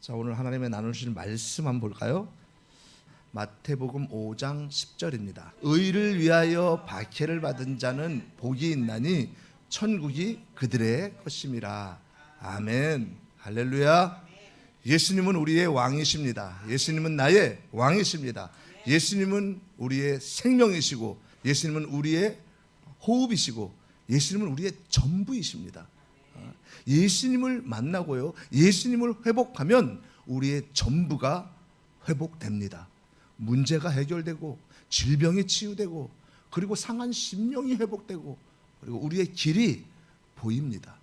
자, 오늘 하나님의 나누실 말씀 한번 볼까요? 마태복음 5장 10절입니다. 의를 위하여 박해를 받은 자는 복이 있나니 천국이 그들의 것임이라. 아멘. 할렐루야. 예수님은 우리의 왕이십니다. 예수님은 나의 왕이십니다. 예수님은 우리의 생명이시고, 예수님은 우리의 호흡이시고, 예수님은 우리의 전부이십니다. 예수님을 만나고요, 예수님을 회복하면 우리의 전부가 회복됩니다. 문제가 해결되고, 질병이 치유되고, 그리고 상한 심령이 회복되고, 그리고 우리의 길이 보입니다.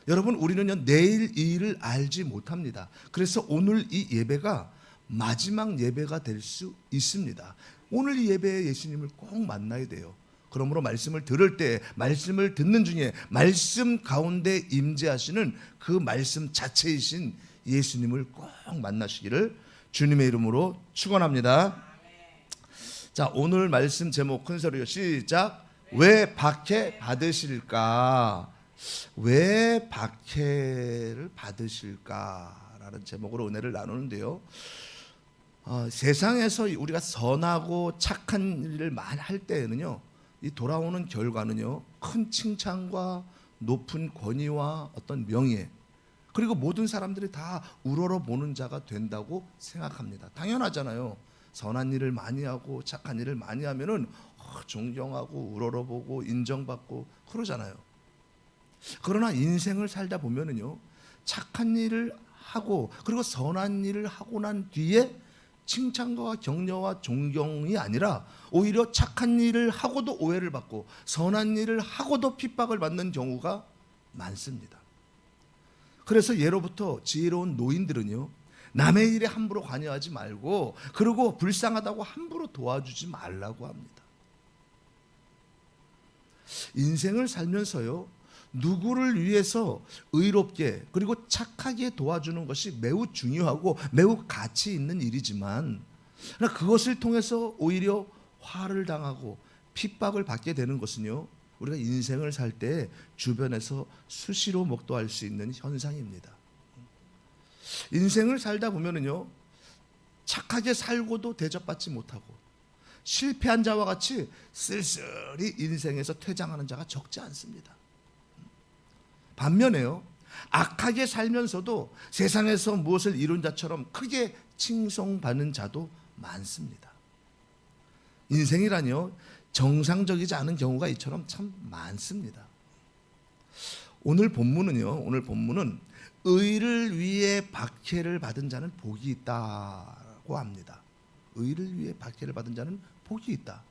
여러분, 우리는요, 내일 이 일을 알지 못합니다. 그래서 오늘 이 예배가 마지막 예배가 될 수 있습니다. 오늘 이 예배에 예수님을 꼭 만나야 돼요. 그러므로 말씀을 들을 때, 말씀을 듣는 중에 말씀 가운데 임재하시는 그 말씀 자체이신 예수님을 꼭 만나시기를 주님의 이름으로 축원합니다. 자, 오늘 말씀 제목 큰 소리로 시작. 왜 박해 받으실까? 왜 박해를 받으실까라는 제목으로 은혜를 나누는데요. 세상에서 우리가 선하고 착한 일을 많이 할 때에는요, 이 돌아오는 결과는요, 큰 칭찬과 높은 권위와 어떤 명예, 그리고 모든 사람들이 다 우러러보는 자가 된다고 생각합니다. 당연하잖아요. 선한 일을 많이 하고 착한 일을 많이 하면은 존경하고 우러러보고 인정받고 그러잖아요. 그러나 인생을 살다 보면은요, 착한 일을 하고 그리고 선한 일을 하고 난 뒤에 칭찬과 격려와 존경이 아니라 오히려 착한 일을 하고도 오해를 받고 선한 일을 하고도 핍박을 받는 경우가 많습니다. 그래서 예로부터 지혜로운 노인들은요, 남의 일에 함부로 관여하지 말고, 그리고 불쌍하다고 함부로 도와주지 말라고 합니다. 인생을 살면서요, 누구를 위해서 의롭게 그리고 착하게 도와주는 것이 매우 중요하고 매우 가치 있는 일이지만, 그것을 통해서 오히려 화를 당하고 핍박을 받게 되는 것은요, 우리가 인생을 살 때 주변에서 수시로 목도할 수 있는 현상입니다. 인생을 살다 보면은요, 착하게 살고도 대접받지 못하고 실패한 자와 같이 쓸쓸히 인생에서 퇴장하는 자가 적지 않습니다. 반면에요, 악하게 살면서도 세상에서 무엇을 이룬 자처럼 크게 칭송받는 자도 많습니다. 인생이라뇨, 정상적이지 않은 경우가 이처럼 참 많습니다. 오늘 본문은 의를 위해 박해를 받은 자는 복이 있다고 합니다. 의를 위해 박해를 받은 자는 복이 있다.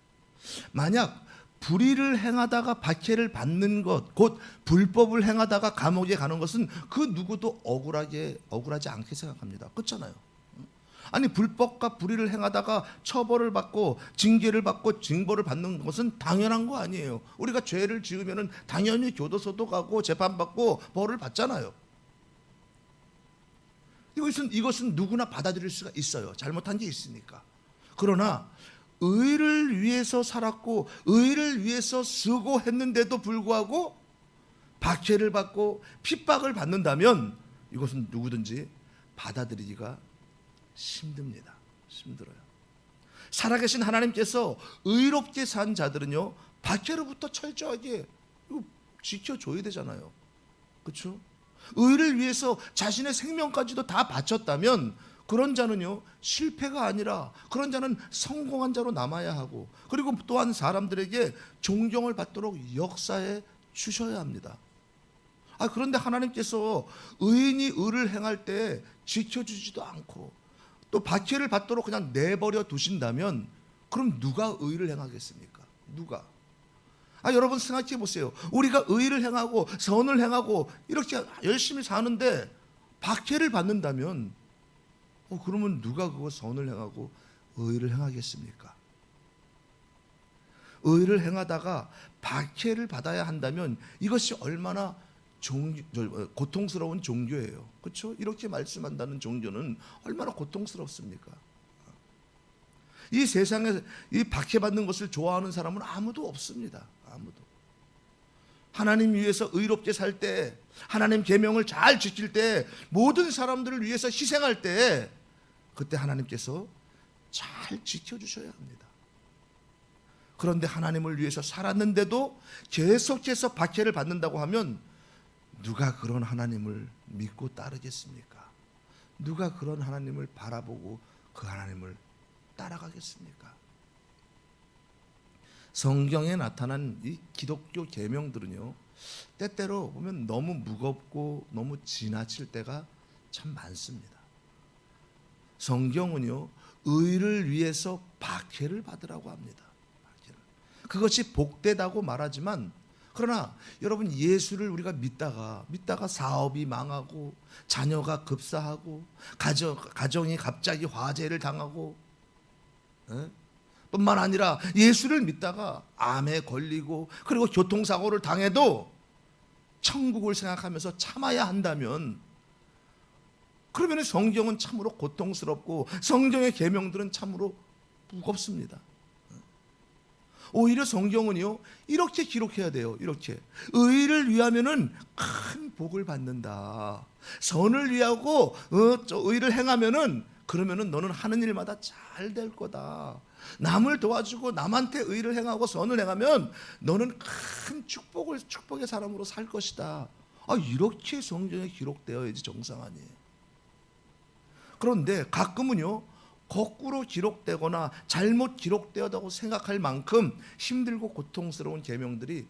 만약 불의를 행하다가 박해를 받는 것, 곧 불법을 행하다가 감옥에 가는 것은 그 누구도 억울하지 않게 생각합니다. 그렇잖아요. 아니, 불법과 불의를 행하다가 처벌을 받고 징계를 받고 징벌을 받는 것은 당연한 거 아니에요. 우리가 죄를 지으면 당연히 교도소도 가고 재판받고 벌을 받잖아요. 이것은 누구나 받아들일 수가 있어요. 잘못한 게 있으니까. 그러나 의를 위해서 살았고 의를 위해서 수고했는데도 불구하고 박해를 받고 핍박을 받는다면 이것은 누구든지 받아들이기가 힘듭니다. 힘들어요. 살아계신 하나님께서 의롭게 산 자들은요, 박해로부터 철저하게 지켜줘야 되잖아요. 그렇죠? 의를 위해서 자신의 생명까지도 다 바쳤다면 그런 자는요, 실패가 아니라 그런 자는 성공한 자로 남아야 하고, 그리고 또한 사람들에게 존경을 받도록 역사해 주셔야 합니다. 그런데 하나님께서 의인이 의를 행할 때 지켜주지도 않고 또 박해를 받도록 그냥 내버려 두신다면 그럼 누가 의를 행하겠습니까? 누가? 여러분 생각해 보세요. 우리가 의를 행하고 선을 행하고 이렇게 열심히 사는데 박해를 받는다면 그러면 누가 그거 선을 행하고 의를 행하겠습니까? 의를 행하다가 박해를 받아야 한다면 이것이 얼마나 고통스러운 종교예요. 그렇죠? 이렇게 말씀한다는 종교는 얼마나 고통스럽습니까? 이 세상에 이 박해받는 것을 좋아하는 사람은 아무도 없습니다. 아무도. 하나님 위해서 의롭게 살 때, 하나님 계명을 잘 지킬 때, 모든 사람들을 위해서 희생할 때, 그때 하나님께서 잘 지켜주셔야 합니다. 그런데 하나님을 위해서 살았는데도 계속해서 박해를 받는다고 하면 누가 그런 하나님을 믿고 따르겠습니까? 누가 그런 하나님을 바라보고 그 하나님을 따라가겠습니까? 성경에 나타난 이 기독교 계명들은요, 때때로 보면 너무 무겁고 너무 지나칠 때가 참 많습니다. 성경은요, 의를 위해서 박해를 받으라고 합니다. 그것이 복되다고 말하지만, 그러나 여러분, 예수를 우리가 믿다가 사업이 망하고 자녀가 급사하고 가정이 갑자기 화재를 당하고, 뿐만 아니라 예수를 믿다가 암에 걸리고 그리고 교통사고를 당해도 천국을 생각하면서 참아야 한다면, 그러면 성경은 참으로 고통스럽고 성경의 계명들은 참으로 무겁습니다. 오히려 성경은요, 이렇게 기록해야 돼요. 이렇게 의를 위하면은 큰 복을 받는다. 선을 위하고 의를 행하면은, 그러면은 너는 하는 일마다 잘 될 거다. 남을 도와주고 남한테 의를 행하고 선을 행하면 너는 큰 축복의 사람으로 살 것이다. 이렇게 성경에 기록되어야지 정상아니에요. 그런데 가끔은요, 거꾸로 기록되거나 잘못 기록되었다고 생각할 만큼 힘들고 고통스러운 계명들이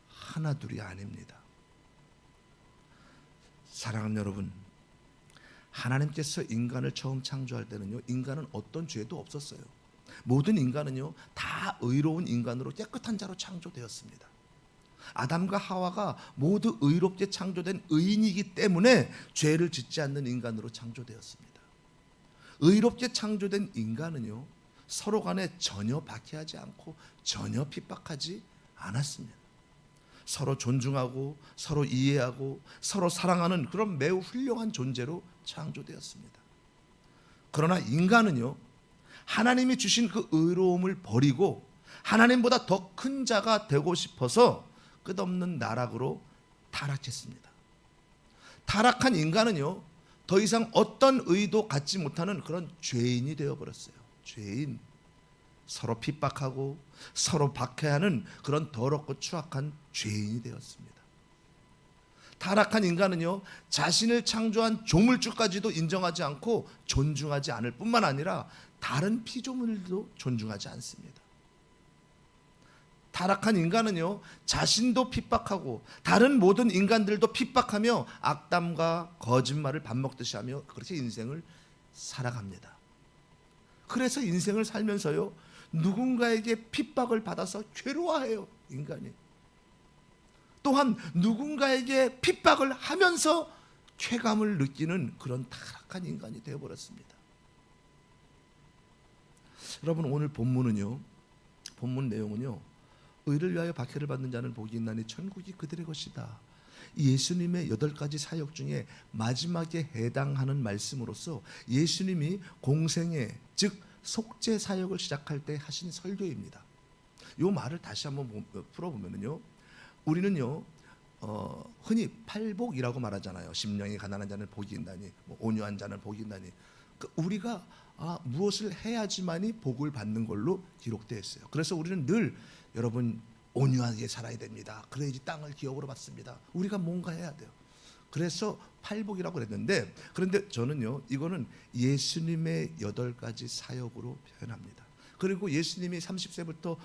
하나둘이 아닙니다. 사랑하는 여러분, 하나님께서 인간을 처음 창조할 때는요, 인간은 어떤 죄도 없었어요. 모든 인간은요, 다 의로운 인간으로 깨끗한 자로 창조되었습니다. 아담과 하와가 모두 의롭게 창조된 의인이기 때문에 죄를 짓지 않는 인간으로 창조되었습니다. 의롭게 창조된 인간은요, 서로 간에 전혀 박해하지 않고 전혀 핍박하지 않았습니다. 서로 존중하고 서로 이해하고 서로 사랑하는 그런 매우 훌륭한 존재로 창조되었습니다. 그러나 인간은요, 하나님이 주신 그 의로움을 버리고 하나님보다 더 큰 자가 되고 싶어서 끝없는 나락으로 타락했습니다. 타락한 인간은요, 더 이상 어떤 의도 갖지 못하는 그런 죄인이 되어버렸어요. 죄인. 서로 핍박하고 서로 박해하는 그런 더럽고 추악한 죄인이 되었습니다. 타락한 인간은요, 자신을 창조한 조물주까지도 인정하지 않고 존중하지 않을 뿐만 아니라 다른 피조물들도 존중하지 않습니다. 타락한 인간은요, 자신도 핍박하고 다른 모든 인간들도 핍박하며 악담과 거짓말을 밥 먹듯이 하며 그렇게 인생을 살아갑니다. 그래서 인생을 살면서요, 누군가에게 핍박을 받아서 괴로워해요, 인간이. 또한 누군가에게 핍박을 하면서 쾌감을 느끼는 그런 타락한 인간이 되어버렸습니다. 여러분, 오늘 본문 내용은요, 의를 위하여 박해를 받는 자는 복이 있나니 천국이 그들의 것이다. 예수님의 8가지 사역 중에 마지막에 해당하는 말씀으로서 예수님이 공생애, 즉 속죄 사역을 시작할 때 하신 설교입니다. 이 말을 다시 한번 풀어보면요, 우리는요, 흔히 팔복이라고 말하잖아요. 심령이 가난한 자는 복이 있나니, 온유한 자는 복이 있나니. 우리가 무엇을 해야지만이 복을 받는 걸로 기록되어 있어요. 그래서 우리는 늘, 여러분, 온유하게 살아야 됩니다. 그래야지 땅을 기업으로 받습니다. 우리가 뭔가 해야 돼요. 그래서 팔복이라고 그랬는데, 그런데 저는요, 이거는 예수님의 8가지 사역으로 표현합니다. 그리고 예수님이 30세부터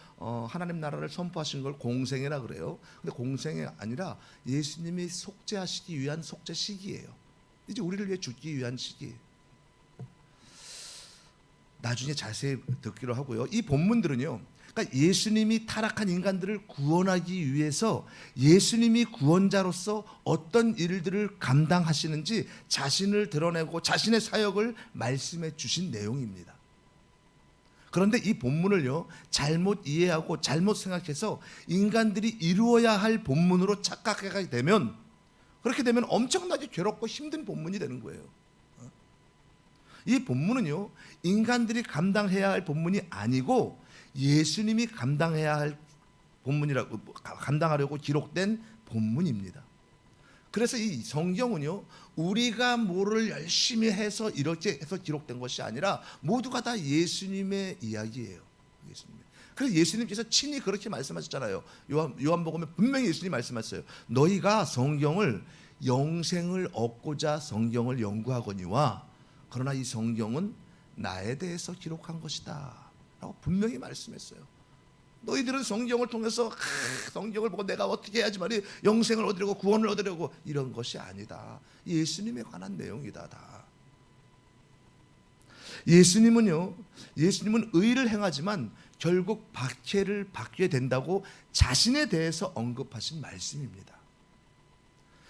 하나님 나라를 선포하신 걸 공생애라 그래요. 근데 공생애 아니라 예수님이 속죄하시기 위한 속죄 시기예요. 이제 우리를 위해 죽기 위한 시기. 나중에 자세히 듣기로 하고요. 이 본문들은요, 그러니까 예수님이 타락한 인간들을 구원하기 위해서 예수님이 구원자로서 어떤 일들을 감당하시는지 자신을 드러내고 자신의 사역을 말씀해 주신 내용입니다. 그런데 이 본문을요, 잘못 이해하고 잘못 생각해서 인간들이 이루어야 할 본문으로 착각하게 되면, 그렇게 되면 엄청나게 괴롭고 힘든 본문이 되는 거예요. 이 본문은요, 인간들이 감당해야 할 본문이 아니고 예수님이 감당해야 할 본문이라고, 감당하려고 기록된 본문입니다. 그래서 이 성경은요, 우리가 뭐를 열심히 해서 이렇게 해서 기록된 것이 아니라 모두가 다 예수님의 이야기예요. 예수님. 그래서 예수님께서 친히 그렇게 말씀하셨잖아요. 요한복음에 분명히 예수님이 말씀하셨어요. 너희가 성경을 영생을 얻고자 성경을 연구하거니와 그러나 이 성경은 나에 대해서 기록한 것이다 라고 분명히 말씀했어요. 너희들은 성경을 통해서 성경을 보고 내가 어떻게 해야지만 영생을 얻으려고 구원을 얻으려고 이런 것이 아니다. 예수님에 관한 내용이다. 다. 예수님은 의를 행하지만 결국 박해를 받게 된다고 자신에 대해서 언급하신 말씀입니다.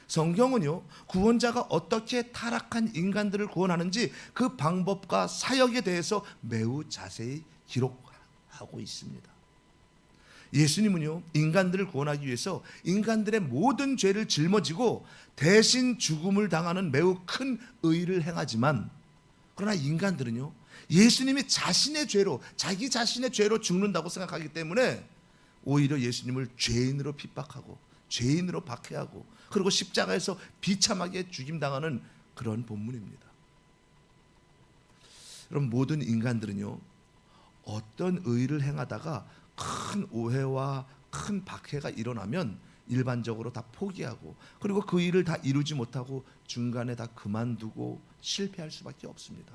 성경은요, 구원자가 어떻게 타락한 인간들을 구원하는지 그 방법과 사역에 대해서 매우 자세히 기록하고 있습니다. 예수님은요, 인간들을 구원하기 위해서 인간들의 모든 죄를 짊어지고 대신 죽음을 당하는 매우 큰 의를 행하지만, 그러나 인간들은요, 예수님이 자신의 죄로, 자기 자신의 죄로 죽는다고 생각하기 때문에 오히려 예수님을 죄인으로 핍박하고 죄인으로 박해하고 그리고 십자가에서 비참하게 죽임당하는 그런 본문입니다. 여러분, 모든 인간들은요, 어떤 의를 행하다가 큰 오해와 큰 박해가 일어나면 일반적으로 다 포기하고 그리고 그 일을 다 이루지 못하고 중간에 다 그만두고 실패할 수밖에 없습니다.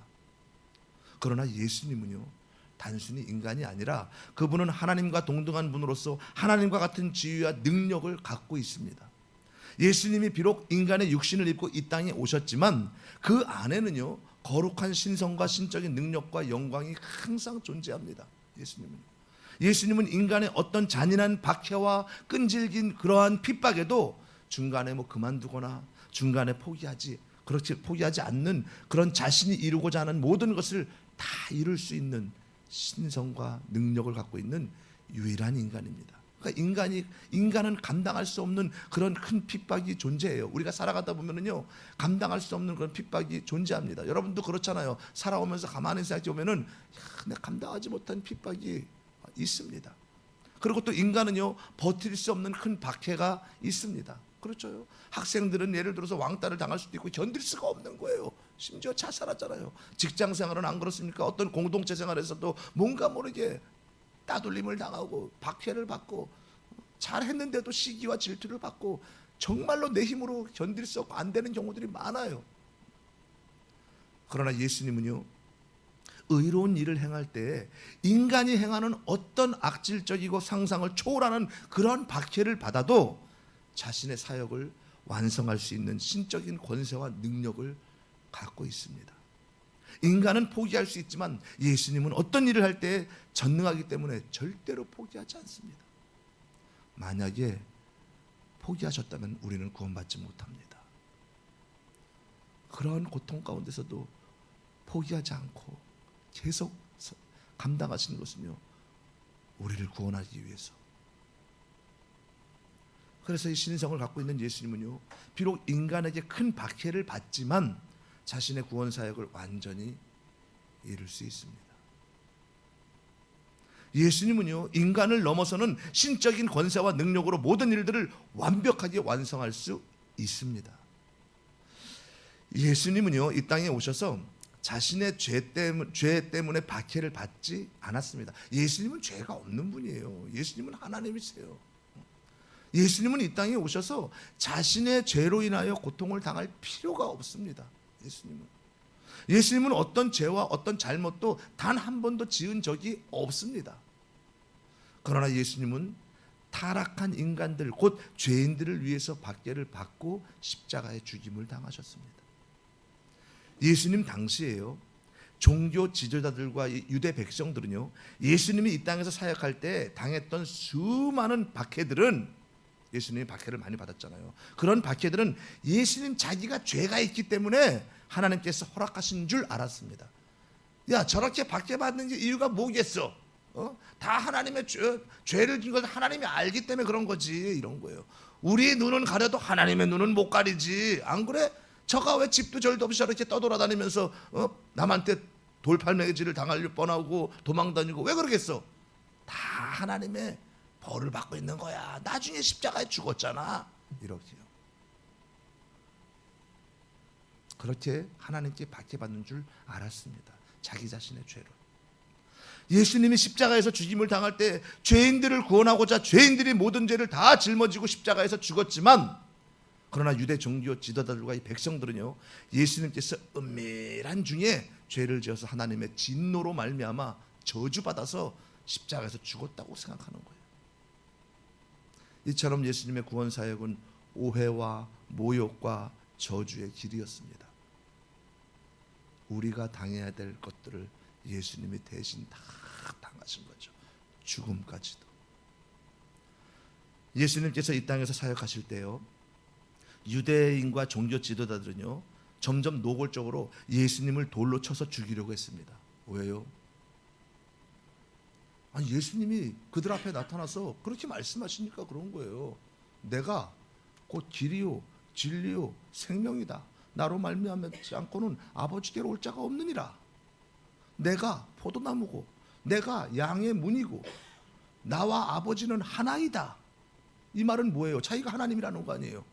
그러나 예수님은요, 단순히 인간이 아니라 그분은 하나님과 동등한 분으로서 하나님과 같은 지위와 능력을 갖고 있습니다. 예수님이 비록 인간의 육신을 입고 이 땅에 오셨지만 그 안에는요, 거룩한 신성과 신적인 능력과 영광이 항상 존재합니다. 예수님은 인간의 어떤 잔인한 박해와 끈질긴 그러한 핍박에도 중간에 그만두거나 중간에 그렇게 포기하지 않는 그런 자신이 이루고자 하는 모든 것을 다 이룰 수 있는 신성과 능력을 갖고 있는 유일한 인간입니다. 그러니까 인간은 감당할 수 없는 그런 큰 핍박이 존재해요. 우리가 살아가다 보면은요, 감당할 수 없는 그런 핍박이 존재합니다. 여러분도 그렇잖아요. 살아오면서 가만히 생각해 보면은 내가 감당하지 못한 핍박이 있습니다. 그리고 또 인간은요, 버틸 수 없는 큰 박해가 있습니다. 그렇죠. 학생들은 예를 들어서 왕따를 당할 수도 있고 견딜 수가 없는 거예요. 심지어 자살하잖아요. 직장 생활은 안 그렇습니까? 어떤 공동체 생활에서도 뭔가 모르게 따돌림을 당하고 박해를 받고 잘했는데도 시기와 질투를 받고 정말로 내 힘으로 견딜 수 없고 안 되는 경우들이 많아요. 그러나 예수님은요, 의로운 일을 행할 때 인간이 행하는 어떤 악질적이고 상상을 초월하는 그런 박해를 받아도 자신의 사역을 완성할 수 있는 신적인 권세와 능력을 갖고 있습니다. 인간은 포기할 수 있지만 예수님은 어떤 일을 할 때 전능하기 때문에 절대로 포기하지 않습니다. 만약에 포기하셨다면 우리는 구원받지 못합니다. 그런 고통 가운데서도 포기하지 않고 계속 감당하시는 것은요, 우리를 구원하기 위해서. 그래서 이 신성을 갖고 있는 예수님은요, 비록 인간에게 큰 박해를 받지만 자신의 구원 사역을 완전히 이룰 수 있습니다. 예수님은요, 인간을 넘어서는 신적인 권세와 능력으로 모든 일들을 완벽하게 완성할 수 있습니다. 예수님은요, 이 땅에 오셔서 자신의 죄 때문에 박해를 받지 않았습니다. 예수님은 죄가 없는 분이에요. 예수님은 하나님이세요. 예수님은 이 땅에 오셔서 자신의 죄로 인하여 고통을 당할 필요가 없습니다. 예수님은 어떤 죄와 어떤 잘못도 단 한 번도 지은 적이 없습니다. 그러나 예수님은 타락한 인간들, 곧 죄인들을 위해서 박해를 받고 십자가에 죽임을 당하셨습니다. 예수님 당시에요, 종교 지도자들과 유대 백성들은요, 예수님이 이 땅에서 사역할 때 당했던 수많은 박해들은, 예수님이 박해를 많이 받았잖아요. 그런 박해들은 예수님 자기가 죄가 있기 때문에 하나님께서 허락하신 줄 알았습니다. 야, 저렇게 박해받는 게 이유가 뭐겠어? 다 하나님의 죄를 진 것을 하나님이 알기 때문에 그런 거지, 이런 거예요. 우리 눈은 가려도 하나님의 눈은 못 가리지, 안 그래? 저가 왜 집도 절도 없이 저렇게 떠돌아다니면서 남한테 돌팔매질을 당할 뻔하고 도망다니고 왜 그러겠어? 다 하나님의 벌을 받고 있는 거야. 나중에 십자가에 죽었잖아. 이렇게요. 그렇게 하나님께 박해받는 줄 알았습니다. 자기 자신의 죄로. 예수님이 십자가에서 죽임을 당할 때 죄인들을 구원하고자 죄인들이 모든 죄를 다 짊어지고 십자가에서 죽었지만, 그러나 유대 종교 지도자들과 이 백성들은요, 예수님께서 은밀한 중에 죄를 지어서 하나님의 진노로 말미암아 저주받아서 십자가에서 죽었다고 생각하는 거예요. 이처럼 예수님의 구원 사역은 오해와 모욕과 저주의 길이었습니다. 우리가 당해야 될 것들을 예수님이 대신 다 당하신 거죠. 죽음까지도. 예수님께서 이 땅에서 사역하실 때요, 유대인과 종교 지도자들은요, 점점 노골적으로 예수님을 돌로 쳐서 죽이려고 했습니다. 왜요? 아니, 예수님이 그들 앞에 나타나서 그렇게 말씀하시니까 그런 거예요. 내가 곧 길이요 진리요 생명이다. 나로 말미암지 않고는 아버지께로 올 자가 없느니라. 내가 포도나무고 내가 양의 문이고 나와 아버지는 하나이다. 이 말은 뭐예요? 자기가 하나님이라는 거 아니에요?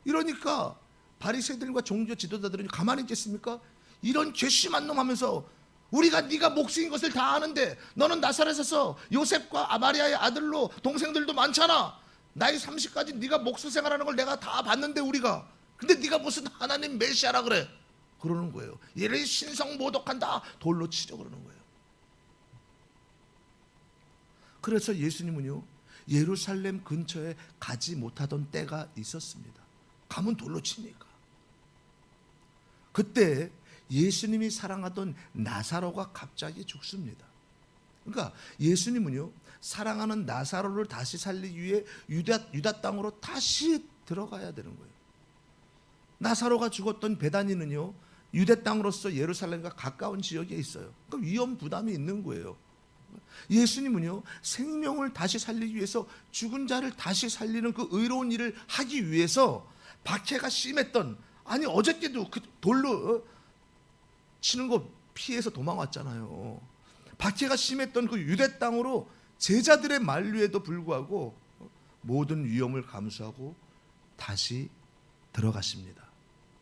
이러니까 바리새인들과 종교 지도자들은 가만히 있겠습니까? 이런 괘씸한 놈 하면서 우리가 네가 목수인 것을 다 아는데 너는 나사렛에서 요셉과 마리아의 아들로 동생들도 많잖아. 나이 30까지 네가 목수 생활하는 걸 내가 다 봤는데 우리가. 근데 네가 무슨 하나님 메시아라 그래? 그러는 거예요. 얘를 신성모독한다. 돌로 치죠 그러는 거예요. 그래서 예수님은요, 예루살렘 근처에 가지 못하던 때가 있었습니다. 가면 돌로 치니까. 그때 예수님이 사랑하던 나사로가 갑자기 죽습니다. 그러니까 예수님은요, 사랑하는 나사로를 다시 살리기 위해 유다 땅으로 다시 들어가야 되는 거예요. 나사로가 죽었던 베다니는요, 유대 땅으로서 예루살렘과 가까운 지역에 있어요. 그러니까 위험 부담이 있는 거예요. 예수님은요, 생명을 다시 살리기 위해서 죽은 자를 다시 살리는 그 의로운 일을 하기 위해서 박해가 심했던, 아니 어저께도 그 돌로 치는 거 피해서 도망왔잖아요. 박해가 심했던 그 유대 땅으로 제자들의 만류에도 불구하고 모든 위험을 감수하고 다시 들어갔습니다.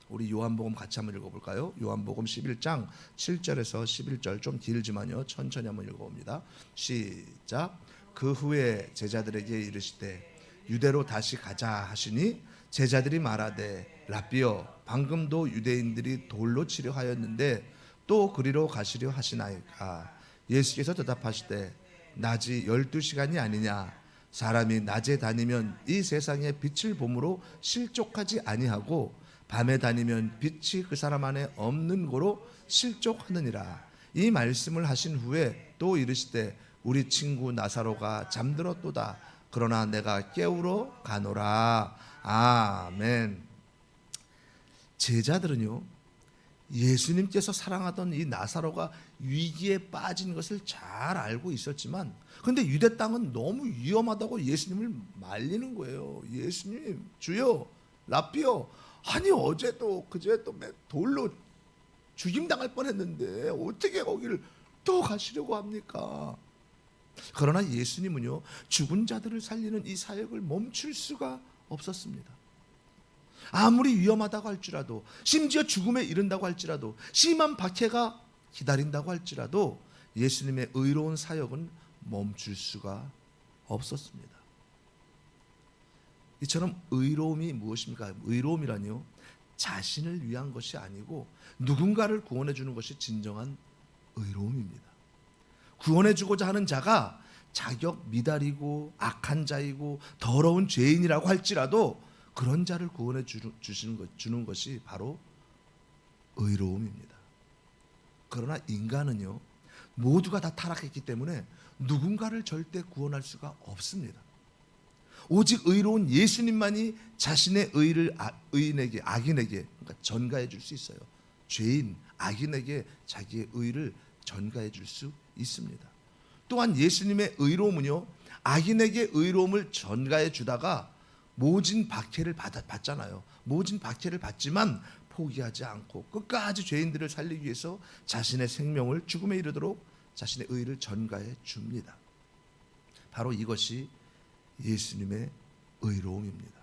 우리 요한복음 같이 한번 읽어볼까요? 요한복음 11장 7절에서 11절, 좀 길지만요 천천히 한번 읽어봅니다. 시작. 그 후에 제자들에게 이르시되 유대로 다시 가자 하시니 제자들이 말하되 라삐여 방금도 유대인들이 돌로 치려 하였는데 또 그리로 가시려 하시나이까. 예수께서 대답하시되 낮이 12시간이 아니냐. 사람이 낮에 다니면 이 세상에 빛을 봄으로 실족하지 아니하고 밤에 다니면 빛이 그 사람 안에 없는 고로 실족하느니라. 이 말씀을 하신 후에 또 이르시되 우리 친구 나사로가 잠들었도다. 그러나 내가 깨우러 가노라. 아멘. 제자들은요, 예수님께서 사랑하던 이 나사로가 위기에 빠진 것을 잘 알고 있었지만, 근데 유대 땅은 너무 위험하다고 예수님을 말리는 거예요. 예수님, 주여, 라삐여, 아니 어제도 그제도 돌로 죽임당할 뻔했는데 어떻게 거기를 또 가시려고 합니까? 그러나 예수님은요, 죽은 자들을 살리는 이 사역을 멈출 수가 없었습니다. 아무리 위험하다고 할지라도, 심지어 죽음에 이른다고 할지라도, 심한 박해가 기다린다고 할지라도 예수님의 의로운 사역은 멈출 수가 없었습니다. 이처럼 의로움이 무엇입니까? 의로움이라니요, 자신을 위한 것이 아니고 누군가를 구원해 주는 것이 진정한 의로움입니다. 구원해 주고자 하는 자가 자격 미달이고 악한 자이고 더러운 죄인이라고 할지라도 그런 자를 구원해 주는 것이 바로 의로움입니다. 그러나 인간은요, 모두가 다 타락했기 때문에 누군가를 절대 구원할 수가 없습니다. 오직 의로운 예수님만이 자신의 의를 의인에게, 악인에게, 그러니까 전가해 줄 수 있어요. 죄인, 악인에게 자기의 의를 전가해 줄 수 있습니다. 또한 예수님의 의로움은요, 악인에게 의로움을 전가해 주다가 모진 박해를 받잖아요. 모진 박해를 받지만 포기하지 않고 끝까지 죄인들을 살리기 위해서 자신의 생명을 죽음에 이르도록 자신의 의를 전가해 줍니다. 바로 이것이 예수님의 의로움입니다.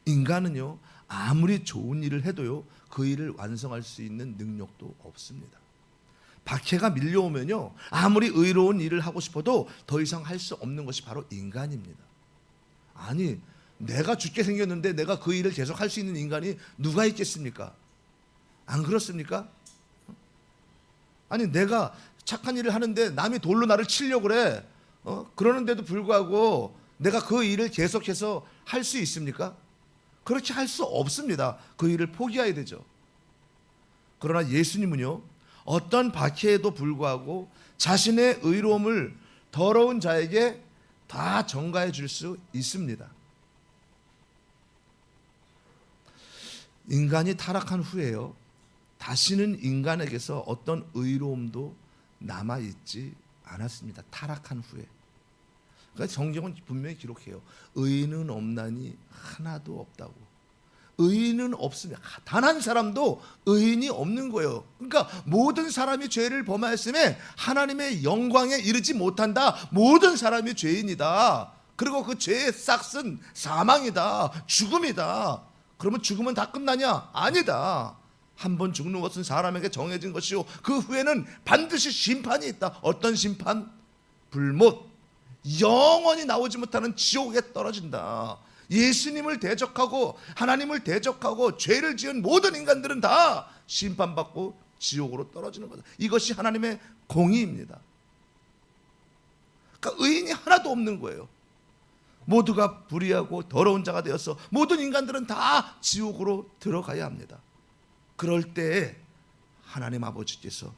인간은요, 아무리 좋은 일을 해도요, 그 일을 완성할 수 있는 능력도 없습니다. 박해가 밀려오면요, 아무리 의로운 일을 하고 싶어도 더 이상 할 수 없는 것이 바로 인간입니다. 아니, 내가 죽게 생겼는데 내가 그 일을 계속 할 수 있는 인간이 누가 있겠습니까? 안 그렇습니까? 아니, 내가 착한 일을 하는데 남이 돌로 나를 치려고 그래. 그러는데도 불구하고 내가 그 일을 계속해서 할 수 있습니까? 그렇게 할 수 없습니다. 그 일을 포기해야 되죠. 그러나 예수님은요, 어떤 박해에도 불구하고 자신의 의로움을 더러운 자에게 다 전가해 줄 수 있습니다. 인간이 타락한 후에요, 다시는 인간에게서 어떤 의로움도 남아있지 않았습니다. 타락한 후에. 그러니까 성경은 분명히 기록해요. 의인은 없나니 하나도 없다고. 의인은 없으면 단 한 사람도 의인이 없는 거예요. 그러니까 모든 사람이 죄를 범하였음에 하나님의 영광에 이르지 못한다. 모든 사람이 죄인이다. 그리고 그 죄의 싹은 사망이다. 죽음이다. 그러면 죽으면 다 끝나냐? 아니다. 한 번 죽는 것은 사람에게 정해진 것이요, 그 후에는 반드시 심판이 있다. 어떤 심판? 불못, 영원히 나오지 못하는 지옥에 떨어진다. 예수님을 대적하고 하나님을 대적하고 죄를 지은 모든 인간들은 다 심판받고 지옥으로 떨어지는 거다. 이것이 하나님의 공의입니다. 그러니까 의인이 하나도 없는 거예요. 모두가 불의하고 더러운 자가 되어서 모든 인간들은 다 지옥으로 들어가야 합니다. 그럴 때 하나님 아버지께서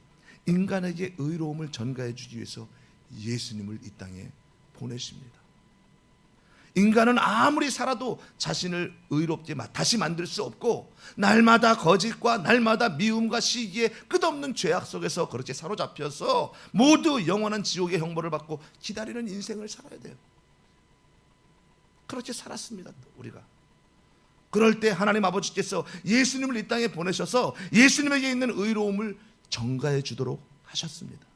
인간에게 의로움을 전가해 주기 위해서 예수님을 이 땅에 보내십니다. 인간은 아무리 살아도 자신을 의롭게 다시 만들 수 없고, 날마다 거짓과 날마다 미움과 시기에 끝없는 죄악 속에서 그렇게 사로잡혀서 모두 영원한 지옥의 형벌을 받고 기다리는 인생을 살아야 돼요. 그렇게 살았습니다, 우리가. 그럴 때 하나님 아버지께서 예수님을 이 땅에 보내셔서 예수님에게 있는 의로움을 전가해 주도록 하셨습니다.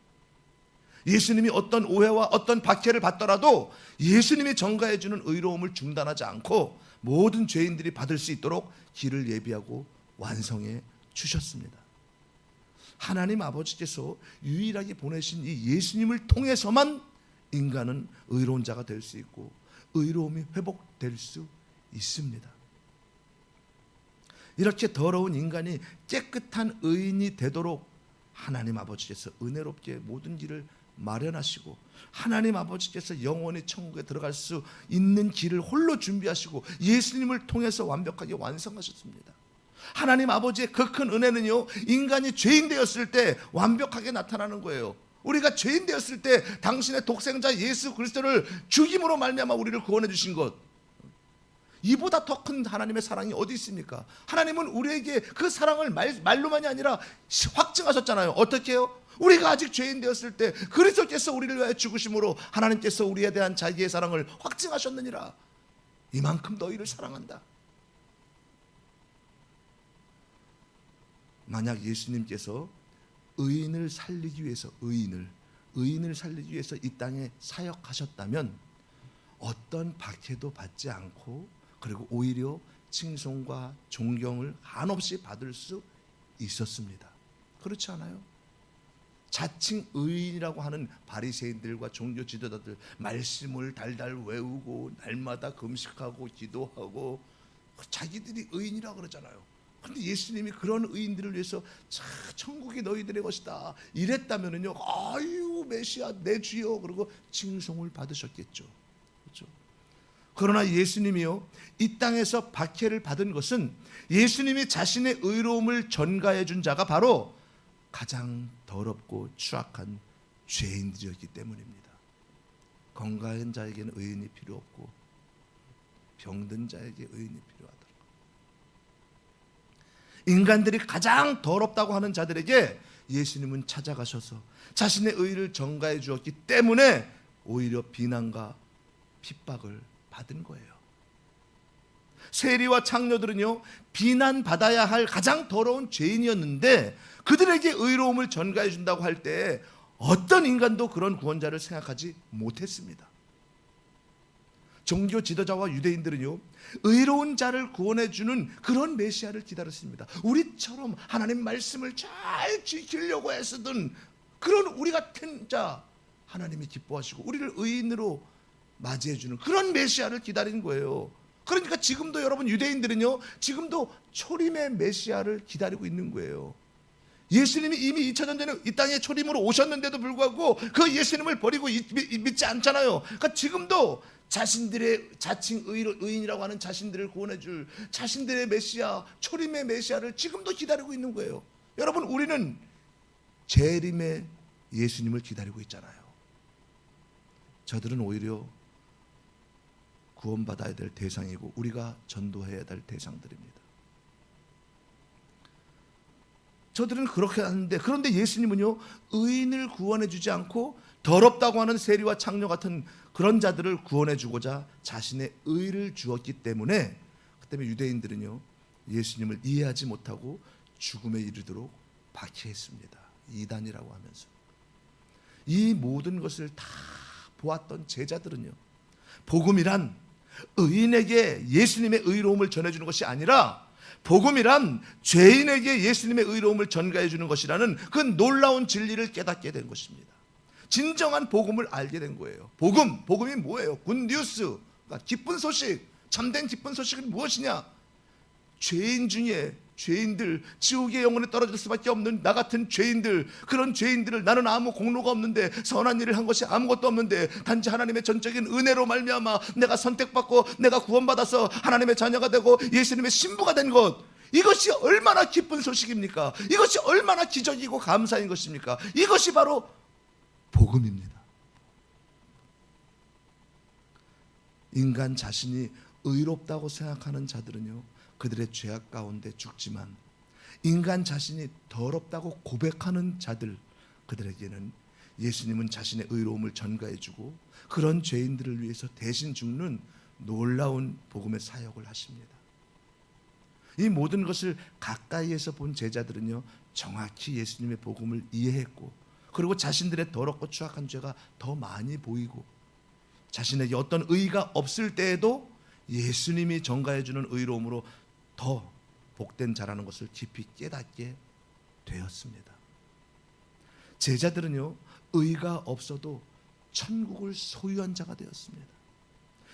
예수님이 어떤 오해와 어떤 박해를 받더라도 예수님이 전가해 주는 의로움을 중단하지 않고 모든 죄인들이 받을 수 있도록 길을 예비하고 완성해 주셨습니다. 하나님 아버지께서 유일하게 보내신 이 예수님을 통해서만 인간은 의로운 자가 될 수 있고 의로움이 회복될 수 있습니다. 이렇게 더러운 인간이 깨끗한 의인이 되도록 하나님 아버지께서 은혜롭게 모든 길을 마련하시고, 하나님 아버지께서 영원히 천국에 들어갈 수 있는 길을 홀로 준비하시고 예수님을 통해서 완벽하게 완성하셨습니다. 하나님 아버지의 그 큰 은혜는요, 인간이 죄인 되었을 때 완벽하게 나타나는 거예요. 우리가 죄인 되었을 때 당신의 독생자 예수 그리스도를 죽임으로 말미암아 우리를 구원해 주신 것, 이보다 더 큰 하나님의 사랑이 어디 있습니까? 하나님은 우리에게 그 사랑을 말로만이 아니라 확증하셨잖아요. 어떻게 해요? 우리가 아직 죄인 되었을 때 그리스도께서 우리를 위하여 죽으심으로 하나님께서 우리에 대한 자기의 사랑을 확증하셨느니라. 이만큼 너희를 사랑한다. 만약 예수님께서 의인을 살리기 위해서 의인을 살리기 위해서 이 땅에 사역하셨다면 어떤 박해도 받지 않고, 그리고 오히려 칭송과 존경을 한없이 받을 수 있었습니다. 그렇지 않아요? 자칭 의인이라고 하는 바리새인들과 종교 지도자들, 말씀을 달달 외우고 날마다 금식하고 기도하고 자기들이 의인이라고 그러잖아요. 그런데 예수님이 그런 의인들을 위해서 천국이 너희들의 것이다 이랬다면은요, 아유 메시아 내 주여, 그리고 칭송을 받으셨겠죠. 그렇죠? 그러나 예수님이요, 이 땅에서 박해를 받은 것은 예수님이 자신의 의로움을 전가해 준 자가 바로 가장 더럽고 추악한 죄인들이었기 때문입니다. 건강한 자에게는 의인이 필요 없고 병든 자에게 의인이 필요하다. 인간들이 가장 더럽다고 하는 자들에게 예수님은 찾아가셔서 자신의 의를 전가해 주었기 때문에 오히려 비난과 핍박을 받은 거예요. 세리와 창녀들은요, 비난받아야 할 가장 더러운 죄인이었는데 그들에게 의로움을 전가해 준다고 할 때 어떤 인간도 그런 구원자를 생각하지 못했습니다. 종교 지도자와 유대인들은요, 의로운 자를 구원해주는 그런 메시아를 기다렸습니다. 우리처럼 하나님 말씀을 잘 지키려고 애쓰던 그런 우리 같은 자, 하나님이 기뻐하시고 우리를 의인으로 맞이해주는 그런 메시아를 기다리는 거예요. 그러니까 지금도 여러분 유대인들은요, 지금도 초림의 메시아를 기다리고 있는 거예요. 예수님이 이미 2000년 전에 이 땅에 초림으로 오셨는데도 불구하고 그 예수님을 버리고 믿지 않잖아요. 그러니까 지금도 자신들의 자칭 의인이라고 하는 자신들을 구원해줄 자신들의 메시아, 초림의 메시아를 지금도 기다리고 있는 거예요. 여러분, 우리는 재림의 예수님을 기다리고 있잖아요. 저들은 오히려 구원받아야 될 대상이고 우리가 전도해야 될 대상들입니다. 저들은 그렇게 하는데, 그런데 예수님은요, 의인을 구원해 주지 않고 더럽다고 하는 세리와 창녀 같은 그런 자들을 구원해 주고자 자신의 의를 주었기 때문에, 그 때문에 유대인들은요, 예수님을 이해하지 못하고 죽음에 이르도록 박해했습니다. 이단이라고 하면서. 이 모든 것을 다 보았던 제자들은요, 복음이란 의인에게 예수님의 의로움을 전해주는 것이 아니라 복음이란 죄인에게 예수님의 의로움을 전가해 주는 것이라는 그 놀라운 진리를 깨닫게 된 것입니다. 진정한 복음을 알게 된 거예요. 복음이 뭐예요? 굿뉴스, 그러니까 기쁜 소식. 참된 기쁜 소식은 무엇이냐? 죄인 중에 죄인들, 지옥의 영혼에 떨어질 수밖에 없는 나 같은 죄인들, 그런 죄인들을, 나는 아무 공로가 없는데, 선한 일을 한 것이 아무것도 없는데 단지 하나님의 전적인 은혜로 말미암아 내가 선택받고 내가 구원받아서 하나님의 자녀가 되고 예수님의 신부가 된 것, 이것이 얼마나 기쁜 소식입니까? 이것이 얼마나 기적이고 감사인 것입니까? 이것이 바로 복음입니다. 인간 자신이 의롭다고 생각하는 자들은요, 그들의 죄악 가운데 죽지만, 인간 자신이 더럽다고 고백하는 자들, 그들에게는 예수님은 자신의 의로움을 전가해주고 그런 죄인들을 위해서 대신 죽는 놀라운 복음의 사역을 하십니다. 이 모든 것을 가까이에서 본 제자들은요, 정확히 예수님의 복음을 이해했고, 그리고 자신들의 더럽고 추악한 죄가 더 많이 보이고, 자신에게 어떤 의의가 없을 때에도 예수님이 전가해주는 의로움으로 더 복된 자라는 것을 깊이 깨닫게 되었습니다. 제자들은요, 의가 없어도 천국을 소유한 자가 되었습니다.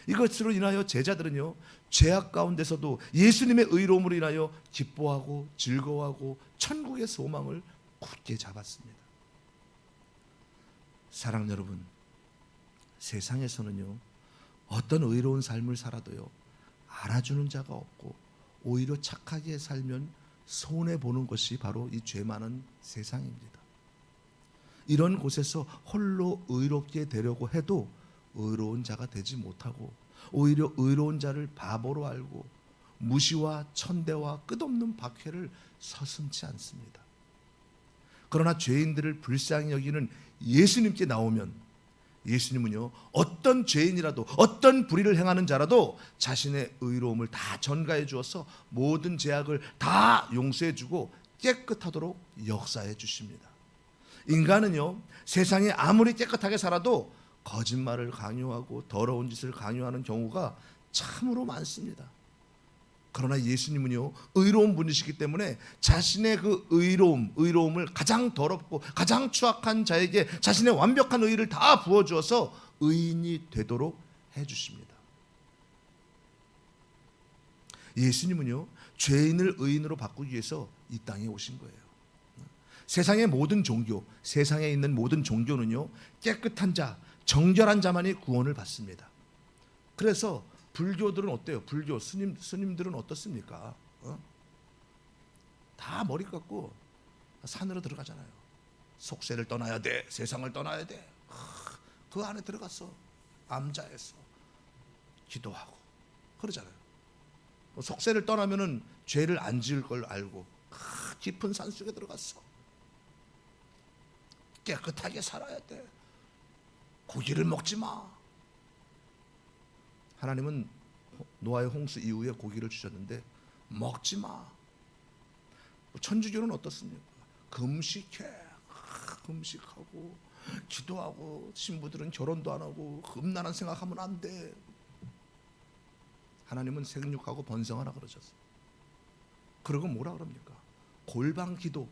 이것으로 인하여 제자들은요, 죄악 가운데서도 예수님의 의로움으로 인하여 기뻐하고 즐거워하고 천국의 소망을 굳게 잡았습니다. 사랑 여러분, 세상에서는요, 어떤 의로운 삶을 살아도요, 알아주는 자가 없고 오히려 착하게 살면 손해보는 것이 바로 이 죄 많은 세상입니다. 이런 곳에서 홀로 의롭게 되려고 해도 의로운 자가 되지 못하고 오히려 의로운 자를 바보로 알고 무시와 천대와 끝없는 박해를 서슴지 않습니다. 그러나 죄인들을 불쌍히 여기는 예수님께 나오면 예수님은요, 어떤 죄인이라도 어떤 불의를 행하는 자라도 자신의 의로움을 다 전가해 주어서 모든 죄악을 다 용서해 주고 깨끗하도록 역사해 주십니다. 인간은요, 세상에 아무리 깨끗하게 살아도 거짓말을 강요하고 더러운 짓을 강요하는 경우가 참으로 많습니다. 그러나 예수님은요, 의로운 분이시기 때문에 자신의 그 의로움을 가장 더럽고 가장 추악한 자에게 자신의 완벽한 의를 다 부어주어서 의인이 되도록 해주십니다. 예수님은요, 죄인을 의인으로 바꾸기 위해서 이 땅에 오신 거예요. 세상의 모든 종교, 세상에 있는 모든 종교는요, 깨끗한 자, 정결한 자만이 구원을 받습니다. 그래서 불교들은 어때요? 불교 스님들은 어떻습니까? 다 머리 깎고 산으로 들어가잖아요. 속세를 떠나야 돼, 세상을 떠나야 돼. 그 안에 들어가서 암자해서 기도하고 그러잖아요. 속세를 떠나면은 죄를 안 지을 걸 알고 깊은 산 속에 들어갔어. 깨끗하게 살아야 돼. 고기를 먹지 마. 하나님은 노아의 홍수 이후에 고기를 주셨는데 먹지 마. 천주교는 어떻습니까? 금식해. 금식하고 기도하고 신부들은 결혼도 안 하고 음란한 생각하면 안 돼. 하나님은 생육하고 번성하라 그러셨어요. 그리고 뭐라 그럽니까? 골방 기도.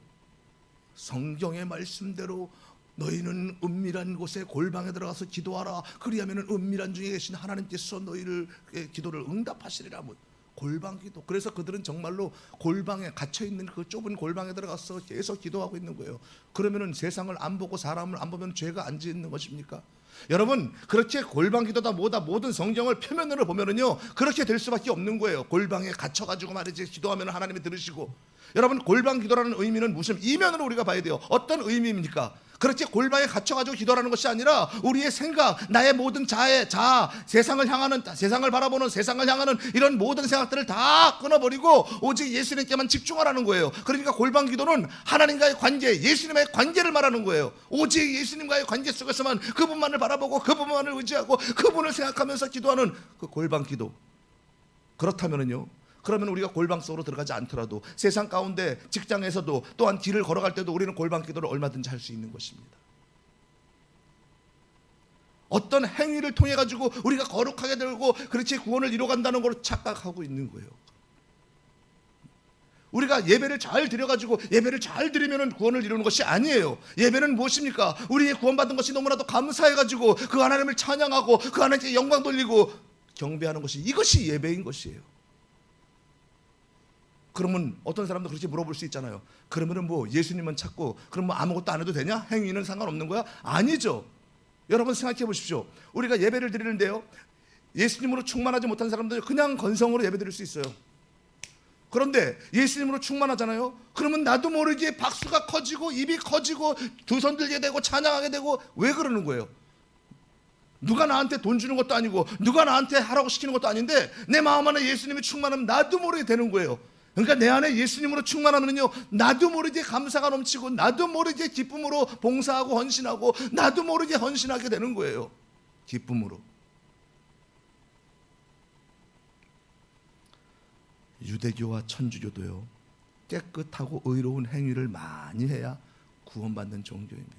성경의 말씀대로 너희는 은밀한 곳에 골방에 들어가서 기도하라. 그리하면 은밀한 중에 계신 하나님께서 너희를 기도를 응답하시리라. 뭐 골방 기도. 그래서 그들은 정말로 골방에 갇혀 있는 그 좁은 골방에 들어가서 계속 기도하고 있는 거예요. 그러면은 세상을 안 보고 사람을 안 보면 죄가 안 짓는 것입니까? 여러분, 그렇게 골방 기도다 뭐다 모든 성경을 표면으로 보면은요 그렇게 될 수밖에 없는 거예요. 골방에 갇혀가지고 말이지 기도하면 하나님이 들으시고. 여러분, 골방 기도라는 의미는 무슨 이면으로 우리가 봐야 돼요. 어떤 의미입니까? 그렇게 골방에 갇혀가지고 기도하는 것이 아니라 우리의 생각, 나의 모든 자아, 세상을 바라보는, 세상을 향하는 이런 모든 생각들을 다 끊어버리고 오직 예수님께만 집중하라는 거예요. 그러니까 골방 기도는 하나님과의 관계, 예수님의 관계를 말하는 거예요. 오직 예수님과의 관계 속에서만 그분만을 바라보고 그분만을 의지하고 그분을 생각하면서 기도하는 그 골방 기도. 그렇다면은요, 그러면 우리가 골방 속으로 들어가지 않더라도 세상 가운데 직장에서도 또한 길을 걸어갈 때도 우리는 골방 기도를 얼마든지 할 수 있는 것입니다. 어떤 행위를 통해 가지고 우리가 거룩하게 되고 그렇지 구원을 이뤄간다는 걸 착각하고 있는 거예요. 우리가 예배를 잘 드려가지고 예배를 잘 드리면 구원을 이루는 것이 아니에요. 예배는 무엇입니까? 우리의 구원받은 것이 너무나도 감사해가지고 그 하나님을 찬양하고 그 하나님께 영광 돌리고 경배하는 것이, 이것이 예배인 것이에요. 그러면 어떤 사람도 그렇게 물어볼 수 있잖아요. 그러면은 뭐 예수님만 찾고 그럼 뭐 아무것도 안 해도 되냐? 행위는 상관없는 거야? 아니죠. 여러분 생각해 보십시오. 우리가 예배를 드리는데요, 예수님으로 충만하지 못한 사람들 그냥 건성으로 예배 드릴 수 있어요. 그런데 예수님으로 충만하잖아요. 그러면 나도 모르게 박수가 커지고 입이 커지고 두 손 들게 되고 찬양하게 되고. 왜 그러는 거예요? 누가 나한테 돈 주는 것도 아니고 누가 나한테 하라고 시키는 것도 아닌데 내 마음 안에 예수님이 충만하면 나도 모르게 되는 거예요. 그러니까 내 안에 예수님으로 충만하면요 나도 모르게 감사가 넘치고 나도 모르게 기쁨으로 봉사하고 헌신하고 나도 모르게 헌신하게 되는 거예요. 기쁨으로. 유대교와 천주교도요 깨끗하고 의로운 행위를 많이 해야 구원받는 종교입니다.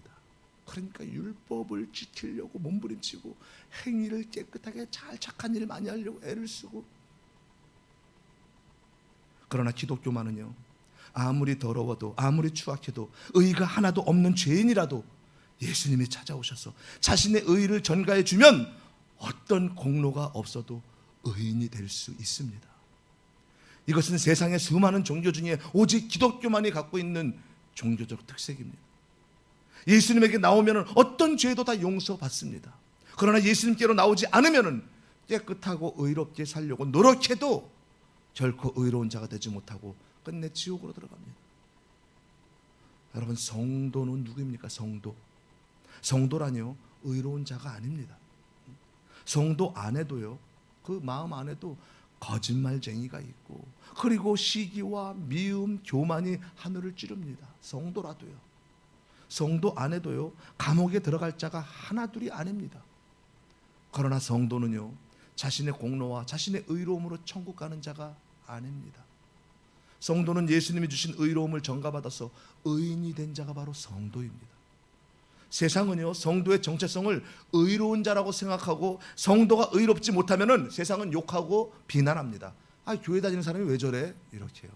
그러니까 율법을 지키려고 몸부림치고 행위를 깨끗하게 잘 착한 일 많이 하려고 애를 쓰고. 그러나 기독교만은요 아무리 더러워도 아무리 추악해도 의가 하나도 없는 죄인이라도 예수님이 찾아오셔서 자신의 의를 전가해 주면 어떤 공로가 없어도 의인이 될 수 있습니다. 이것은 세상의 수많은 종교 중에 오직 기독교만이 갖고 있는 종교적 특색입니다. 예수님에게 나오면 어떤 죄도 다 용서받습니다. 그러나 예수님께로 나오지 않으면 깨끗하고 의롭게 살려고 노력해도 결코 의로운 자가 되지 못하고 끝내 지옥으로 들어갑니다. 여러분, 성도는 누구입니까? 성도라니요 의로운 자가 아닙니다. 성도 안에도요 그 마음 안에도 거짓말쟁이가 있고 그리고 시기와 미움, 교만이 하늘을 찌릅니다. 성도라도요. 성도 안에도요 감옥에 들어갈 자가 하나둘이 아닙니다. 그러나 성도는요 자신의 공로와 자신의 의로움으로 천국 가는 자가 아닙니다. 성도는 예수님이 주신 의로움을 전가받아서 의인이 된 자가 바로 성도입니다. 세상은요 성도의 정체성을 의로운 자라고 생각하고 성도가 의롭지 못하면은 세상은 욕하고 비난합니다. 아, 교회 다니는 사람이 왜 저래? 이렇게요.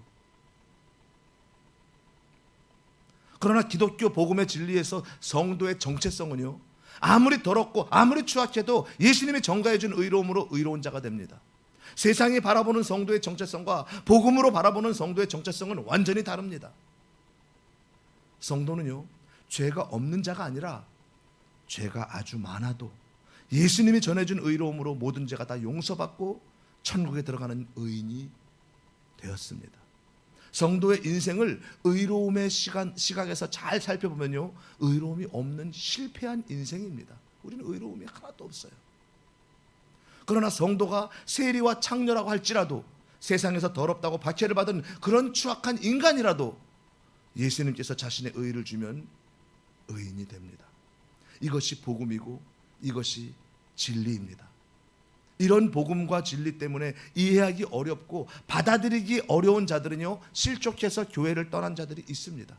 그러나 기독교 복음의 진리에서 성도의 정체성은요 아무리 더럽고 아무리 추악해도 예수님이 전가해 준 의로움으로 의로운 자가 됩니다. 세상이 바라보는 성도의 정체성과 복음으로 바라보는 성도의 정체성은 완전히 다릅니다. 성도는요 죄가 없는 자가 아니라 죄가 아주 많아도 예수님이 전해준 의로움으로 모든 죄가 다 용서받고 천국에 들어가는 의인이 되었습니다. 성도의 인생을 의로움의 시각에서 잘 살펴보면요 의로움이 없는 실패한 인생입니다. 우리는 의로움이 하나도 없어요. 그러나 성도가 세리와 창녀라고 할지라도 세상에서 더럽다고 박해를 받은 그런 추악한 인간이라도 예수님께서 자신의 의를 주면 의인이 됩니다. 이것이 복음이고 이것이 진리입니다. 이런 복음과 진리 때문에 이해하기 어렵고 받아들이기 어려운 자들은요 실족해서 교회를 떠난 자들이 있습니다.